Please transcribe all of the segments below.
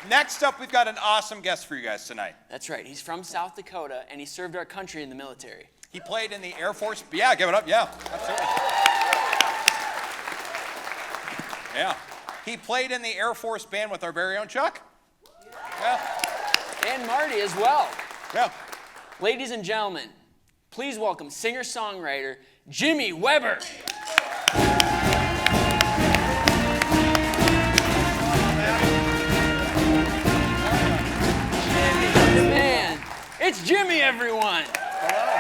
Next up, we've got an awesome guest for you guys tonight. That's right. He's from South Dakota, and he served our country in the military. He played in the Air Force. Yeah, give it up. Yeah, absolutely. Yeah. He played in the Air Force band with our very own Chuck. Yeah. And Marty as well. Yeah. Ladies and gentlemen, please welcome singer-songwriter Jimmy Weber. Man, it's Jimmy, everyone. Hello.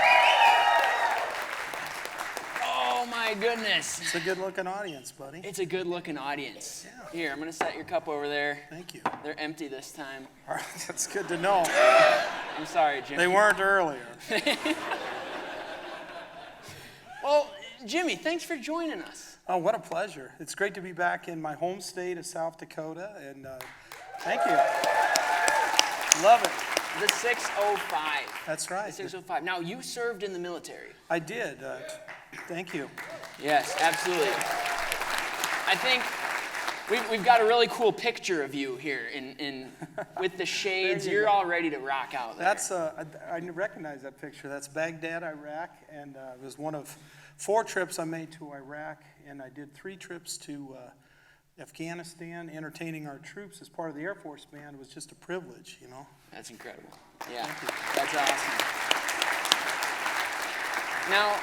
Oh my goodness. It's a good-looking audience, buddy. It's a good-looking audience. Yeah. Here, I'm going to set your cup over there. Thank you. They're empty this time. All right, that's good to know. I'm sorry, Jimmy. They weren't earlier. Well, Jimmy, thanks for joining us. Oh, what a pleasure. It's great to be back in my home state of South Dakota, and thank you. Love it. The 605. That's right. The 605. Now, you served in the military. I did. Thank you. Yes, absolutely. I think we've got a really cool picture of you here in with the shades. You're all ready to rock out there. That's I recognize that picture. That's Baghdad, Iraq, and it was one of 4 trips I made to Iraq, and I did 3 trips to Afghanistan, entertaining our troops as part of the Air Force band. It was just a privilege, you know. That's incredible. Yeah, that's awesome. Now,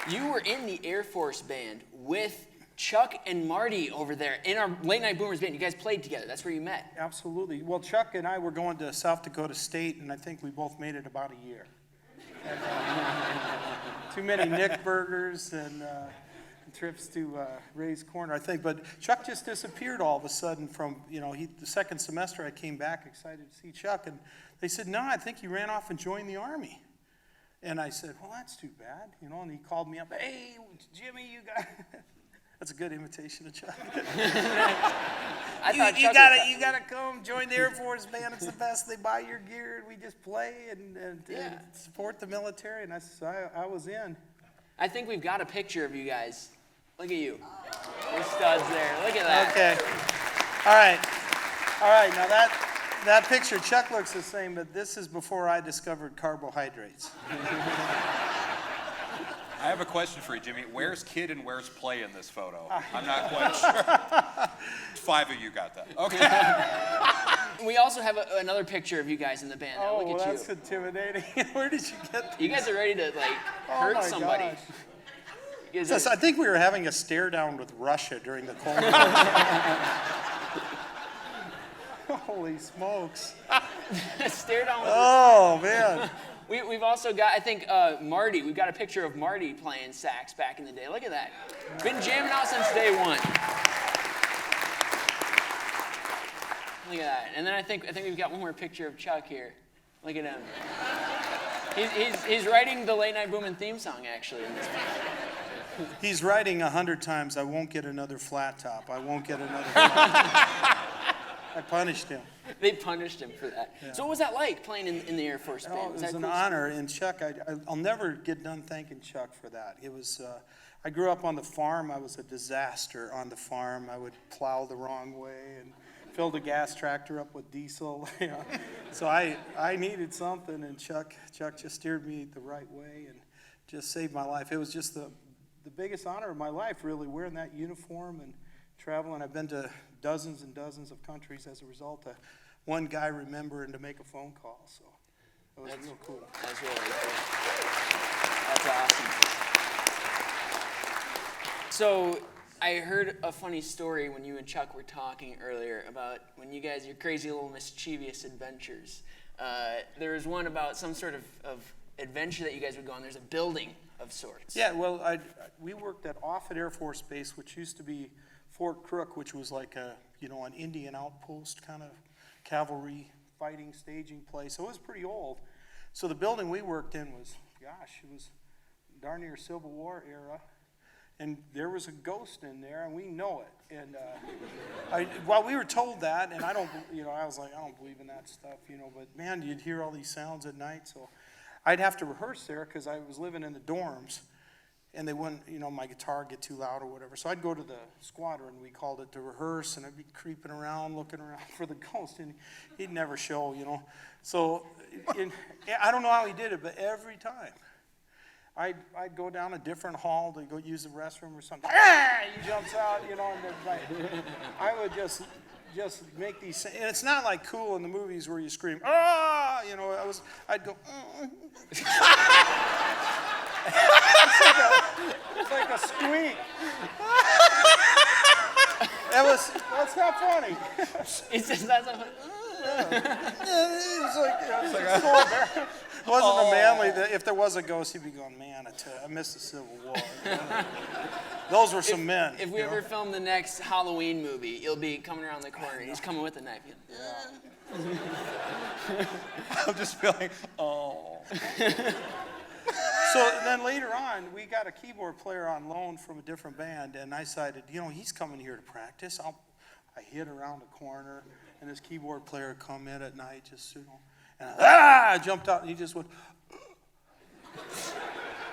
you were in the Air Force band with Chuck and Marty over there in our Late Night Boomers band. You guys played together. That's where you met. Absolutely. Well, Chuck and I were going to South Dakota State, and I think we both made it about a year. And, too many Nick burgers and trips to Ray's Corner, I think. But Chuck just disappeared all of a sudden from, the second semester I came back excited to see Chuck, and they said, no, I think he ran off and joined the Army. And I said, well, that's too bad, and he called me up, hey, Jimmy, you got... That's a good imitation of Chuck. You gotta come join the Air Force band. It's the best. They buy your gear, and we just play and support the military. And I was in. I think we've got a picture of you guys. Look at you. Your studs there. Look at that. Okay. All right. Now that picture, Chuck looks the same, but this is before I discovered carbohydrates. I have a question for you, Jimmy. Where's Kid and where's Play in this photo? I'm not quite sure. 5 of you got that. Okay. We also have another picture of you guys in the band. Now, look at that's intimidating. Where did you get these? You guys are ready to hurt somebody. Gosh. I think we were having a stare down with Russia during the Cold War. Holy smokes. Stare down with Oh, man. We've also got, I think, Marty. We've got a picture of Marty playing sax back in the day. Look at that. Been jamming out since day one. Look at that. And then I think we've got one more picture of Chuck here. Look at him. He's writing the Late Night Boomin' theme song, actually, in this picture. He's writing 100 times, I won't get another flat top. I won't get another flat top. I punished him. They punished him for that. Yeah. So what was that like, playing in the Air Force band? Oh, it was an honor. And Chuck, I'll never get done thanking Chuck for that. It was, I grew up on the farm. I was a disaster on the farm. I would plow the wrong way and fill the gas tractor up with diesel. So I needed something, and Chuck just steered me the right way and just saved my life. It was just the biggest honor of my life, really, wearing that uniform and traveling. I've been to dozens and dozens of countries as a result of one guy remembering to make a phone call. So it was real cool. That's really cool. That's awesome. So I heard a funny story when you and Chuck were talking earlier about when you guys, your crazy little mischievous adventures. There was one about some sort of adventure that you guys would go on. There's a building of sorts. Yeah, well, we worked at Offutt Air Force Base, which used to be Fort Crook, which was like an Indian outpost kind of cavalry fighting staging place. So it was pretty old. So the building we worked in was, it was darn near Civil War era. And there was a ghost in there, and we know it. And we were told that, and I was like, I don't believe in that stuff, But man, you'd hear all these sounds at night. So I'd have to rehearse there because I was living in the dorms. and they wouldn't, my guitar would get too loud or whatever. So I'd go to the squadron, we called it, to rehearse, and I'd be creeping around, looking around for the ghost, and he'd never show, So I don't know how he did it, but every time I'd go down a different hall to go use the restroom or something. He jumps out, and I would just make these, and it's not like Cool in the movies where you scream, I'd go, It's like a squeak. That's not funny. He says that's a, It's so embarrassing. It wasn't a manly, if there was a ghost, he'd be going, man, I missed the Civil War. Those were some men. If we ever film the next Halloween movie, you'll be coming around the corner, and he's coming with a knife. I'm just feeling, oh. So then later on, we got a keyboard player on loan from a different band, and I decided, he's coming here to practice. I hid around the corner, and this keyboard player would come in at night, just, and I jumped out, and he just went,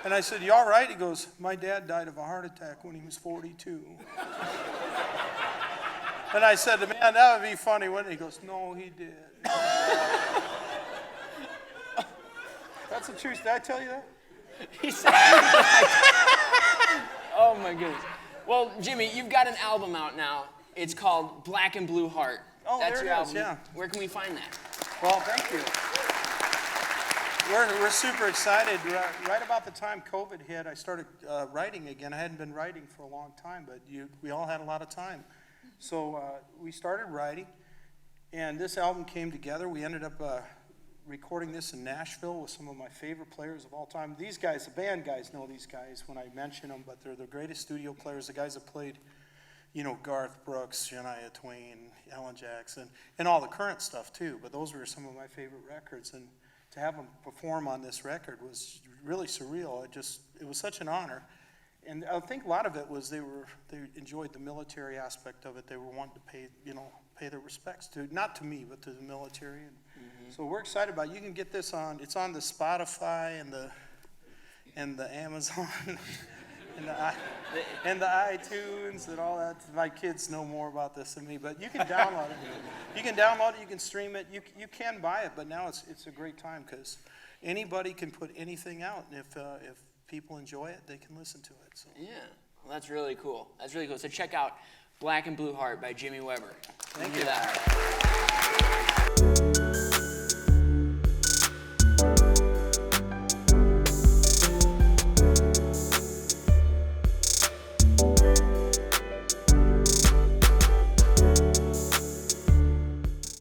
and I said, you all right? He goes, my dad died of a heart attack when he was 42. And I said, man, that would be funny, wouldn't it? He goes, no, he did. That's the truth. Did I tell you that? He said, oh my goodness. Well, Jimmy, you've got an album out now. It's called Black and Blue Heart. Oh, That's there your it is, album. yeah. Where can we find that? Well, thank you. We're super excited. Right about the time COVID hit, I started writing again. I hadn't been writing for a long time, but we all had a lot of time. So we started writing, and this album came together. We ended up recording this in Nashville with some of my favorite players of all time. These guys, the band guys, know these guys when I mention them, but they're the greatest studio players. The guys that played, Garth Brooks, Shania Twain, Alan Jackson, and all the current stuff too. But those were some of my favorite records, and to have them perform on this record was really surreal. It was such an honor. And I think a lot of it was they enjoyed the military aspect of it. They were wanting to pay their respects to, not to me, but to the military. And so we're excited about it. You can get this it's on the Spotify and the Amazon and the iTunes and all that. My kids know more about this than me, but you can download it. You can download it, you can stream it, you can buy it, but now it's a great time because anybody can put anything out, and if people enjoy it, they can listen to it. So. Yeah, well, that's really cool. That's really cool. So check out Black and Blue Heart by Jimmy Weber. Thank you. That.